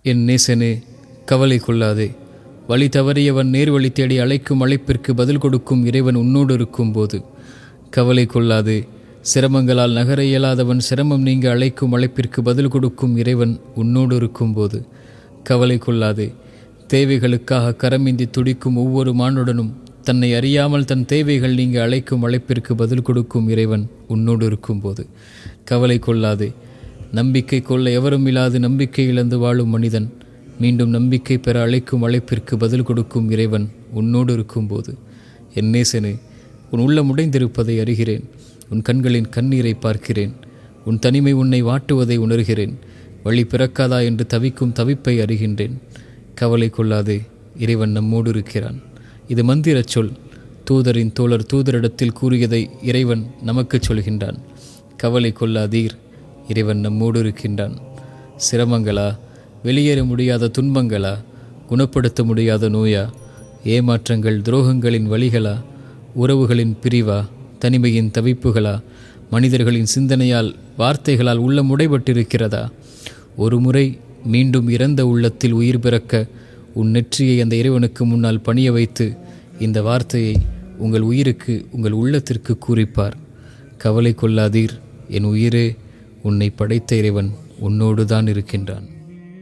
என் நேசனே, கவலை கொள்ளாதே. வழி தவறியவன் நேர்வழி தேடி அழைக்கும் அழைப்பிற்கு பதில் கொடுக்கும் இறைவன் உன்னோடு இருக்கும்போது கவலை கொள்ளாதே. சிரமங்களால் நகர இயலாதவன் சிரமம் நீங்க அழைக்கும் அழைப்பிற்கு பதில் கொடுக்கும் இறைவன் உன்னோடு இருக்கும்போது கவலை கொள்ளாதே. தேவைகளுக்காக கரமிந்தி துடிக்கும் ஒவ்வொரு மானுடனும் தன்னை அறியாமல் தன் தேவைகள் நீங்க அழைக்கும் அழைப்பிற்கு பதில் கொடுக்கும் இறைவன் உன்னோடு இருக்கும்போது கவலை கொள்ளாதே. நம்பிக்கை கொள்ள எவரும் இல்லாது நம்பிக்கை இழந்து வாழும் மனிதன் மீண்டும் நம்பிக்கை பெற அழைக்கும் அழைப்பிற்கு பதில் கொடுக்கும் இறைவன் உன்னோடு இருக்கும்போது என் நேசனே, உன் உள்ளம் உடைந்திருப்பதை அறிகிறேன். உன் கண்களின் கண்ணீரை பார்க்கிறேன். உன் தனிமை உன்னை வாட்டுவதை உணர்கிறேன். வழி பிறக்காதா என்று தவிக்கும் தவிப்பை அறிகின்றேன். கவலை கொள்ளாதே, இறைவன் நம்மோடு இருக்கிறான். இது மந்திரச் சொல். தூதரின் தோழர் தூதரிடத்தில் கூறியதை இறைவன் நமக்கு சொல்கின்றான். கவலை கொள்ளாதீர், இறைவன் நம்மோடு இருக்கின்றான். சிரமங்களா, வெளியேற முடியாத துன்பங்களா, குணப்படுத்த முடியாத நோயா, ஏமாற்றங்கள் துரோகங்களின் வழிகளா, உறவுகளின் பிரிவா, தனிமையின் தவிப்புகளா, மனிதர்களின் சிந்தனையால் வார்த்தைகளால் உள்ளம் உடைபட்டிருக்கிறதா? ஒரு முறை மீண்டும் இறந்த உள்ளத்தில் உயிர் பிறக்க உன் நெற்றியை அந்த இறைவனுக்கு முன்னால் பணிய வைத்து இந்த வார்த்தையை உங்கள் உயிருக்கு, உங்கள் உள்ளத்திற்கு கூறிப்பார். கவலை கொள்ளாதீர் என் உயிரே, உன்னை படைத்த இறைவன் உன்னோடு தான் இருக்கின்றான்.